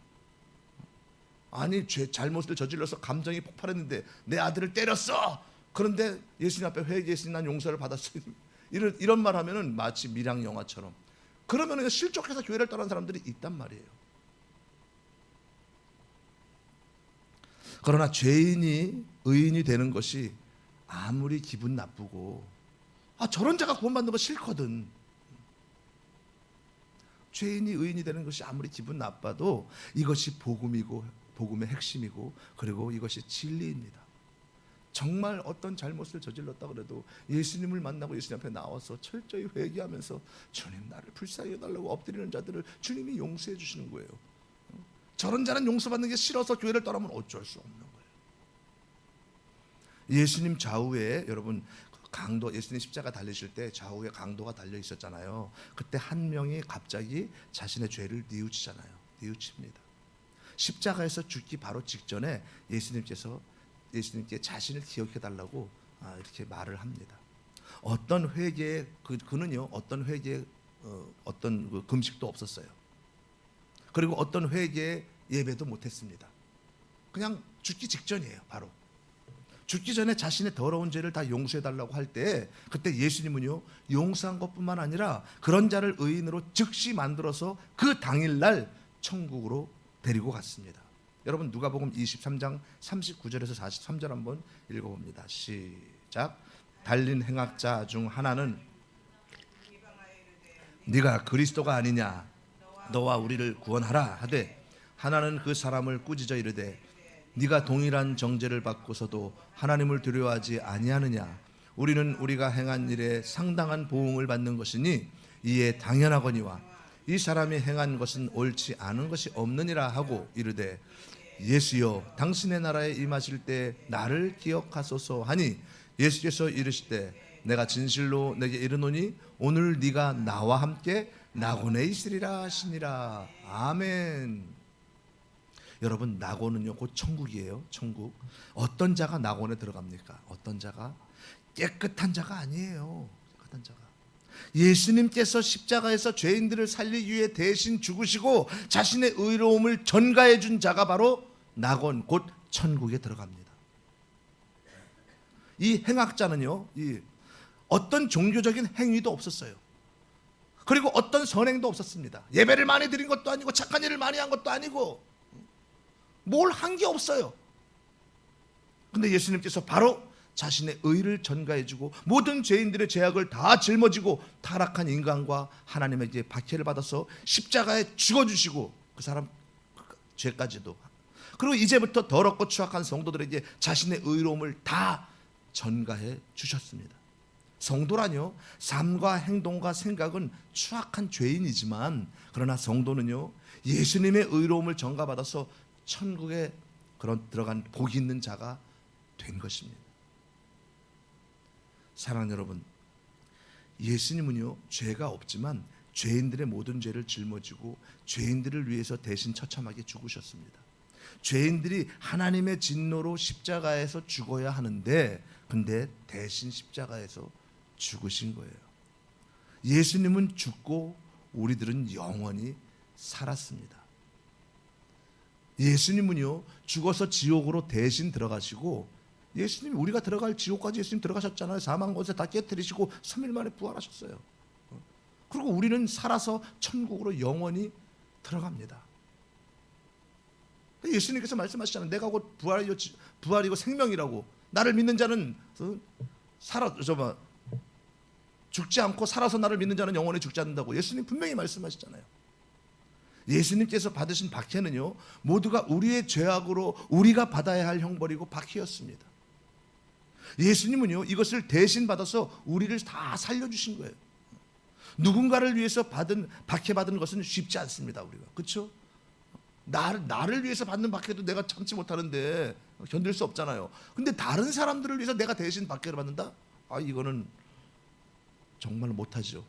아니 잘못을 저질러서 감정이 폭발했는데 내 아들을 때렸어. 그런데 예수님 앞에 회개했으니 난 용서를 받았어요. 이런 말 하면은 마치 밀양 영화처럼. 그러면 실족해서 교회를 떠난 사람들이 있단 말이에요. 그러나 죄인이 의인이 되는 것이 아무리 기분 나쁘고 저런 자가 구원받는 거 싫거든. 죄인이 의인이 되는 것이 아무리 기분 나빠도 이것이 복음이고 복음의 핵심이고 그리고 이것이 진리입니다. 정말 어떤 잘못을 저질렀다 그래도 예수님을 만나고 예수님 앞에 나와서 철저히 회개하면서 주님 나를 불쌍히 해달라고 엎드리는 자들을 주님이 용서해 주시는 거예요. 저런 자는 용서받는 게 싫어서 교회를 떠나면 어쩔 수 없는 거예요. 예수님 좌우에 여러분 강도, 예수님 십자가 달리실 때 좌우에 강도가 달려 있었잖아요. 그때 한 명이 갑자기 자신의 죄를 뉘우치잖아요. 뉘우칩니다. 십자가에서 죽기 바로 직전에 예수님께 자신을 기억해 달라고 이렇게 말을 합니다. 어떤 회개에 그는요 어떤 회개에 어떤 금식도 없었어요. 그리고 어떤 회개에 예배도 못했습니다. 그냥 죽기 직전이에요. 바로 죽기 전에 자신의 더러운 죄를 다 용서해 달라고 할 때 그때 예수님은요 용서한 것뿐만 아니라 그런 자를 의인으로 즉시 만들어서 그 당일날 천국으로 데리고 갔습니다. 여러분 누가복음 23장 39절에서 43절 한번 읽어봅니다. 시작. 달린 행악자 중 하나는 네가 그리스도가 아니냐 너와 우리를 구원하라 하되 하나는 그 사람을 꾸짖어 이르되 네가 동일한 정죄를 받고서도 하나님을 두려워하지 아니하느냐 우리는 우리가 행한 일에 상당한 보응을 받는 것이니 이에 당연하거니와 이 사람이 행한 것은 옳지 않은 것이 없느니라 하고 이르되 예수여 당신의 나라에 임하실 때 나를 기억하소서 하니 예수께서 이르시되 내가 진실로 내게 이르노니 오늘 네가 나와 함께 낙원에 있으리라 하시니라. 아멘. 여러분 낙원은요 곧 천국이에요. 천국. 어떤 자가 낙원에 들어갑니까? 어떤 자가? 깨끗한 자가 아니에요. 깨끗한 자가. 예수님께서 십자가에서 죄인들을 살리기 위해 대신 죽으시고 자신의 의로움을 전가해 준 자가 바로 낙원 곧 천국에 들어갑니다. 이 행악자는요 어떤 종교적인 행위도 없었어요. 그리고 어떤 선행도 없었습니다. 예배를 많이 드린 것도 아니고 착한 일을 많이 한 것도 아니고 뭘 한 게 없어요. 근데 예수님께서 바로 자신의 의를 전가해주고 모든 죄인들의 죄악을 다 짊어지고 타락한 인간과 하나님에게 박해를 받아서 십자가에 죽어주시고 그 사람 죄까지도 그리고 이제부터 더럽고 추악한 성도들에게 자신의 의로움을 다 전가해 주셨습니다. 성도라뇨 삶과 행동과 생각은 추악한 죄인이지만 그러나 성도는요 예수님의 의로움을 전가받아서 천국에 들어간 복이 있는 자가 된 것입니다. 사랑하는 여러분, 예수님은요 죄가 없지만 죄인들의 모든 죄를 짊어지고 죄인들을 위해서 대신 처참하게 죽으셨습니다. 죄인들이 하나님의 진노로 십자가에서 죽어야 하는데 근데 대신 십자가에서 죽으신 거예요. 예수님은 죽고 우리들은 영원히 살았습니다. 예수님은요 죽어서 지옥으로 대신 들어가시고 예수님이 우리가 들어갈 지옥까지 예수님 들어가셨잖아요. 사망 권세 다 깨뜨리시고 3일 만에 부활하셨어요. 그리고 우리는 살아서 천국으로 영원히 들어갑니다. 예수님께서 말씀하시잖아요. 내가 곧 부활이고 생명이라고. 나를 믿는 자는 죽지 않고 살아서 나를 믿는 자는 영원히 죽지 않는다고 예수님 분명히 말씀하시잖아요. 예수님께서 받으신 박해는요 모두가 우리의 죄악으로 우리가 받아야 할 형벌이고 박해였습니다. 예수님은요 이것을 대신 받아서 우리를 다 살려주신 거예요. 누군가를 위해서 박해받은 것은 쉽지 않습니다. 우리가 그렇죠? 나를 위해서 받는 박해도 내가 참지 못하는데 견딜 수 없잖아요. 근데 다른 사람들을 위해서 내가 대신 박해를 받는다? 이거는 정말 못하죠.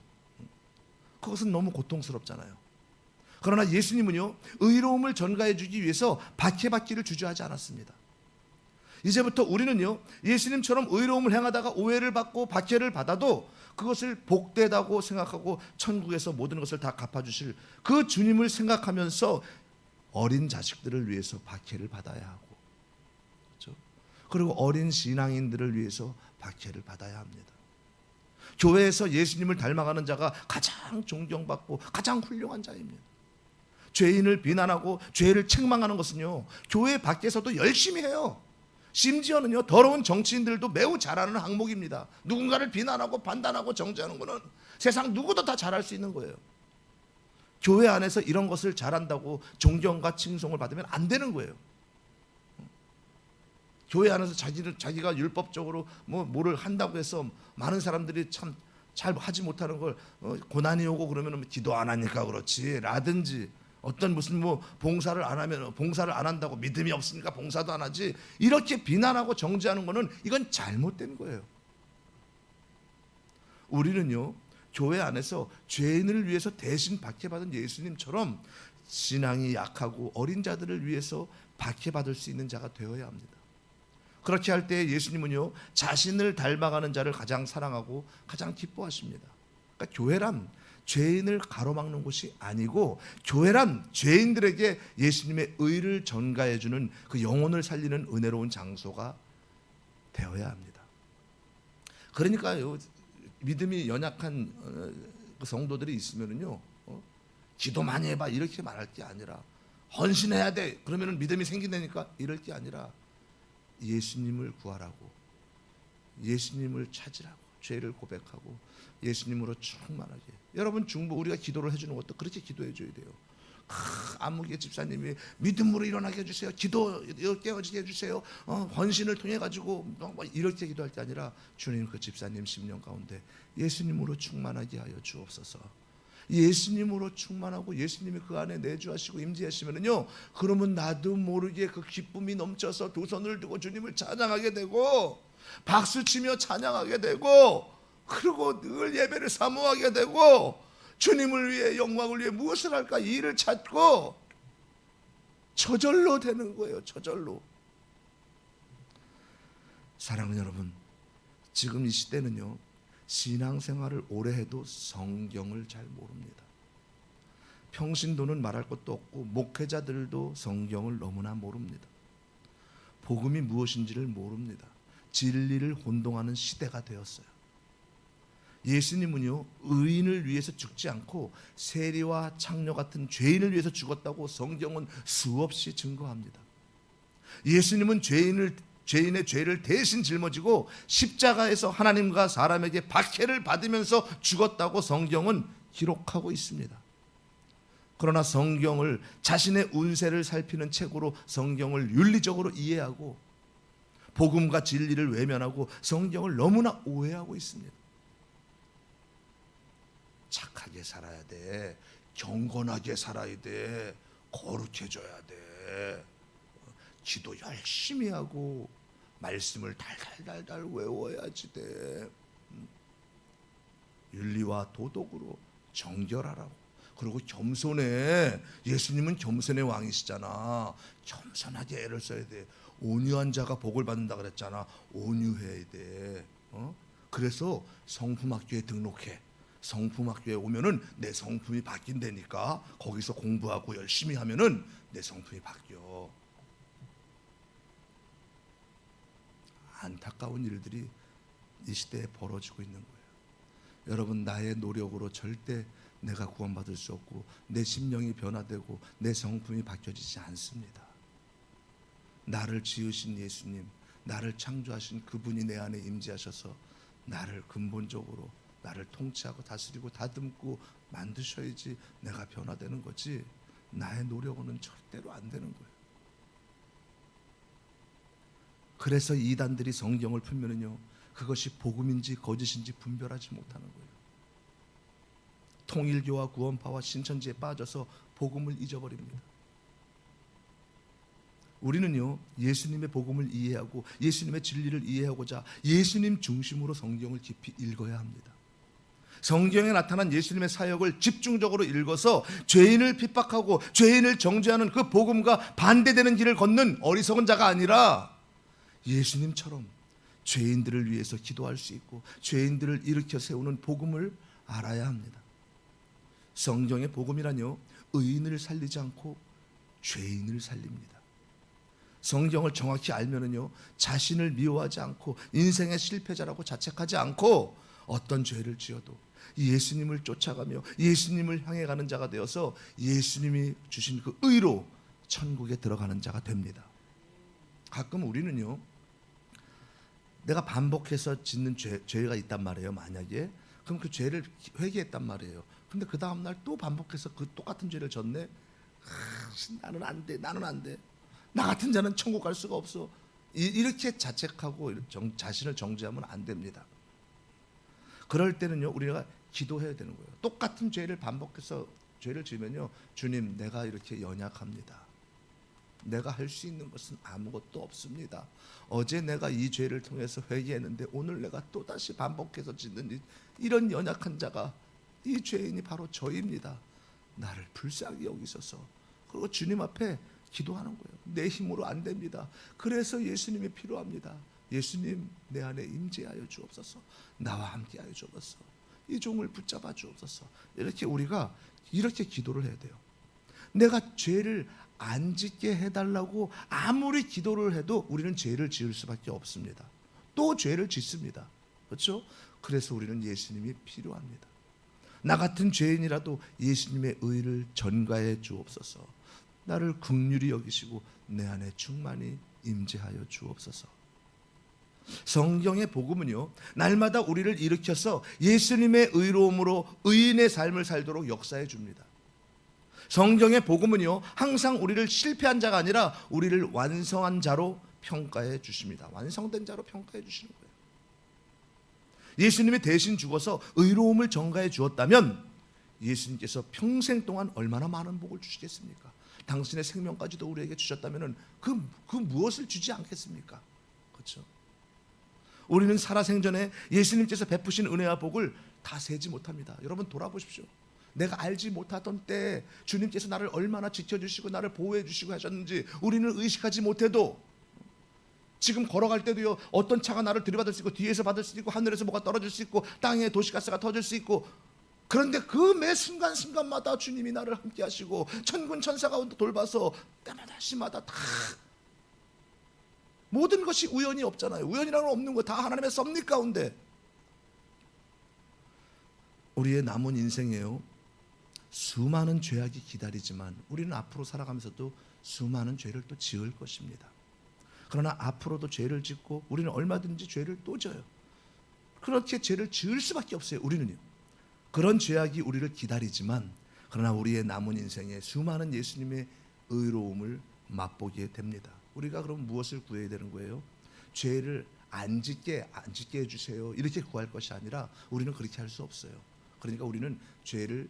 그것은 너무 고통스럽잖아요. 그러나 예수님은요 의로움을 전가해 주기 위해서 박해받기를 주저하지 않았습니다. 이제부터 우리는요 예수님처럼 의로움을 행하다가 오해를 받고 박해를 받아도 그것을 복되다고 생각하고 천국에서 모든 것을 다 갚아주실 그 주님을 생각하면서 어린 자식들을 위해서 박해를 받아야 하고 그렇죠? 그리고 어린 신앙인들을 위해서 박해를 받아야 합니다. 교회에서 예수님을 닮아가는 자가 가장 존경받고 가장 훌륭한 자입니다. 죄인을 비난하고 죄를 책망하는 것은요, 교회 밖에서도 열심히 해요. 심지어는요, 더러운 정치인들도 매우 잘하는 항목입니다. 누군가를 비난하고 판단하고 정죄하는 것은 세상 누구도 다 잘할 수 있는 거예요. 교회 안에서 이런 것을 잘한다고 존경과 칭송을 받으면 안 되는 거예요. 교회 안에서 자기가 율법적으로 뭐를 한다고 해서 많은 사람들이 참 잘 하지 못하는 걸 고난이 오고 그러면 기도 안 하니까 그렇지 라든지, 어떤 무슨 봉사를 안 하면 봉사를 안 한다고 믿음이 없으니까 봉사도 안 하지, 이렇게 비난하고 정죄하는 거는 이건 잘못된 거예요. 우리는요, 교회 안에서 죄인을 위해서 대신 박해받은 예수님처럼 신앙이 약하고 어린 자들을 위해서 박해받을 수 있는 자가 되어야 합니다. 그렇게 할 때 예수님은요, 자신을 닮아가는 자를 가장 사랑하고 가장 기뻐하십니다. 그러니까 교회란 죄인을 가로막는 곳이 아니고, 교회란 죄인들에게 예수님의 의를 전가해 주는 그 영혼을 살리는 은혜로운 장소가 되어야 합니다. 그러니까요, 믿음이 연약한 그 성도들이 있으면요, 기도 많이 해봐 이렇게 말할 게 아니라, 헌신해야 돼 그러면 믿음이 생긴다니까 이럴 게 아니라, 예수님을 구하라고, 예수님을 찾으라고, 죄를 고백하고 예수님으로 충만하게. 여러분, 중보 우리가 기도를 해주는 것도 그렇게 기도해 줘야 돼요. 안무개 집사님이 믿음으로 일어나게 해주세요, 기도 깨어지게 해주세요, 헌신을 통해 가지고 이렇게 기도할 게 아니라, 주님 그 집사님 심령 가운데 예수님으로 충만하게 하여 주옵소서. 예수님으로 충만하고 예수님이 그 안에 내주하시고 임재하시면은요, 그러면 나도 모르게 그 기쁨이 넘쳐서 두 손을 들고 주님을 찬양하게 되고, 박수치며 찬양하게 되고, 그리고 늘 예배를 사모하게 되고, 주님을 위해, 영광을 위해 무엇을 할까 이 일을 찾고 저절로 되는 거예요. 저절로. 사랑하는 여러분, 지금 이 시대는요, 신앙생활을 오래 해도 성경을 잘 모릅니다. 평신도는 말할 것도 없고 목회자들도 성경을 너무나 모릅니다. 복음이 무엇인지를 모릅니다. 진리를 혼동하는 시대가 되었어요. 예수님은요, 의인을 위해서 죽지 않고 세리와 창녀 같은 죄인을 위해서 죽었다고 성경은 수없이 증거합니다. 예수님은 죄인의 죄를 대신 짊어지고 십자가에서 하나님과 사람에게 박해를 받으면서 죽었다고 성경은 기록하고 있습니다. 그러나 성경을 자신의 운세를 살피는 책으로 성경을 윤리적으로 이해하고 복음과 진리를 외면하고 성경을 너무나 오해하고 있습니다. 착하게 살아야 돼, 경건하게 살아야 돼, 거룩해져야 돼, 기도 열심히 하고 말씀을 달달달달 외워야지 돼, 윤리와 도덕으로 정결하라고. 그리고 겸손해. 예수님은 겸손의 왕이시잖아. 겸손하게 애를 써야 돼. 온유한 자가 복을 받는다 그랬잖아. 온유해야 돼. 그래서 성품학교에 등록해. 성품학교에 오면은 내 성품이 바뀐다니까. 거기서 공부하고 열심히 하면은 내 성품이 바뀌어. 안타까운 일들이 이 시대에 벌어지고 있는 거예요. 여러분, 나의 노력으로 절대 내가 구원받을 수 없고 내 심령이 변화되고 내 성품이 바뀌어지지 않습니다. 나를 지으신 예수님, 나를 창조하신 그분이 내 안에 임재하셔서 나를 근본적으로 나를 통치하고 다스리고 다듬고 만드셔야지 내가 변화되는 거지, 나의 노력으로는 절대로 안 되는 거예요. 그래서 이단들이 성경을 풀면은요, 그것이 복음인지 거짓인지 분별하지 못하는 거예요. 통일교와 구원파와 신천지에 빠져서 복음을 잊어버립니다. 우리는요, 예수님의 복음을 이해하고 예수님의 진리를 이해하고자 예수님 중심으로 성경을 깊이 읽어야 합니다. 성경에 나타난 예수님의 사역을 집중적으로 읽어서 죄인을 핍박하고 죄인을 정죄하는 그 복음과 반대되는 길을 걷는 어리석은 자가 아니라 예수님처럼 죄인들을 위해서 기도할 수 있고 죄인들을 일으켜 세우는 복음을 알아야 합니다. 성경의 복음이란요, 의인을 살리지 않고 죄인을 살립니다. 성경을 정확히 알면은요, 자신을 미워하지 않고 인생의 실패자라고 자책하지 않고 어떤 죄를 지어도 예수님을 쫓아가며 예수님을 향해 가는 자가 되어서 예수님이 주신 그 의로 천국에 들어가는 자가 됩니다. 가끔 우리는요, 내가 반복해서 짓는 죄가 있단 말이에요. 만약에 그럼 그 죄를 회개했단 말이에요. 근데 그 다음날 또 반복해서 그 똑같은 죄를 졌네. 나는 안 돼, 나는 안 돼. 나 같은 자는 천국 갈 수가 없어. 이렇게 자책하고 자신을 정죄하면 안 됩니다. 그럴 때는요, 우리가 기도해야 되는 거예요. 똑같은 죄를 반복해서 죄를 지으면요, 주님, 내가 이렇게 연약합니다. 내가 할 수 있는 것은 아무것도 없습니다. 어제 내가 이 죄를 통해서 회개했는데 오늘 내가 또다시 반복해서 짓는 이런 연약한 자가, 이 죄인이 바로 저입니다. 나를 불쌍히 여기소서. 그리고 주님 앞에 기도하는 거예요. 내 힘으로 안 됩니다. 그래서 예수님이 필요합니다. 예수님, 내 안에 임재하여 주옵소서. 나와 함께하여 주옵소서. 이 종을 붙잡아 주옵소서. 이렇게 우리가 이렇게 기도를 해야 돼요. 내가 죄를 안 짓게 해달라고 아무리 기도를 해도 우리는 죄를 지을 수밖에 없습니다. 또 죄를 짓습니다. 그렇죠? 그래서 우리는 예수님이 필요합니다. 나 같은 죄인이라도 예수님의 의를 전가해 주옵소서. 나를 긍휼히 여기시고 내 안에 충만히 임재하여 주옵소서. 성경의 복음은요, 날마다 우리를 일으켜서 예수님의 의로움으로 의인의 삶을 살도록 역사해 줍니다. 성경의 복음은요, 항상 우리를 실패한 자가 아니라 우리를 완성한 자로 평가해 주십니다. 완성된 자로 평가해 주시는 거예요. 예수님이 대신 죽어서 의로움을 전가해 주었다면 예수님께서 평생 동안 얼마나 많은 복을 주시겠습니까? 당신의 생명까지도 우리에게 주셨다면 그 무엇을 주지 않겠습니까? 그렇죠? 우리는 살아생전에 예수님께서 베푸신 은혜와 복을 다 세지 못합니다. 여러분 돌아보십시오. 내가 알지 못하던 때 주님께서 나를 얼마나 지켜주시고 나를 보호해 주시고 하셨는지 우리는 의식하지 못해도, 지금 걸어갈 때도요, 어떤 차가 나를 들이받을 수 있고 뒤에서 받을 수 있고 하늘에서 뭐가 떨어질 수 있고 땅에 도시가스가 터질 수 있고, 그런데 그 매 순간순간마다 주님이 나를 함께 하시고 천군 천사가 돌봐서 때마다 시마다 다, 모든 것이 우연이 없잖아요. 우연이라는 건 없는 거 다 하나님의 섭리 가운데. 우리의 남은 인생에요, 수많은 죄악이 기다리지만 우리는 앞으로 살아가면서도 수많은 죄를 또 지을 것입니다. 그러나 앞으로도 죄를 짓고 우리는 얼마든지 죄를 또 져요. 그렇게 죄를 지을 수밖에 없어요. 우리는요. 그런 죄악이 우리를 기다리지만, 그러나 우리의 남은 인생에 수많은 예수님의 의로움을 맛보게 됩니다. 우리가 그럼 무엇을 구해야 되는 거예요? 죄를 안 짓게 해주세요, 이렇게 구할 것이 아니라 우리는 그렇게 할 수 없어요. 그러니까 우리는 죄를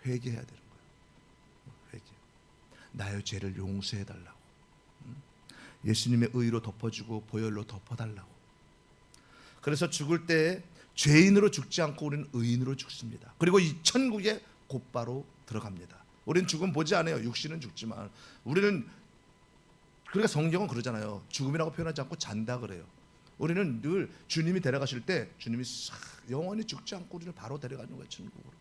회개해야 되는 거예요. 회개. 나의 죄를 용서해 달라고. 예수님의 의로 덮어주고 보혈로 덮어달라고. 그래서 죽을 때 죄인으로 죽지 않고 우리는 의인으로 죽습니다. 그리고 이 천국에 곧바로 들어갑니다. 우리는 죽음 보지 않아요. 육신은 죽지만 우리는, 그러니까 성경은 그러잖아요. 죽음이라고 표현하지 않고 잔다 그래요. 우리는 늘 주님이 데려가실 때 주님이 영원히 죽지 않고 우리를 바로 데려가는 거예요, 천국으로.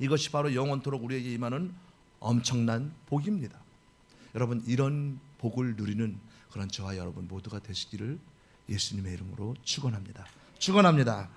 이것이 바로 영원토록 우리에게 임하는 엄청난 복입니다. 여러분, 이런 복을 누리는 그런 저와 여러분 모두가 되시기를 예수님의 이름으로 축원합니다. 축원합니다.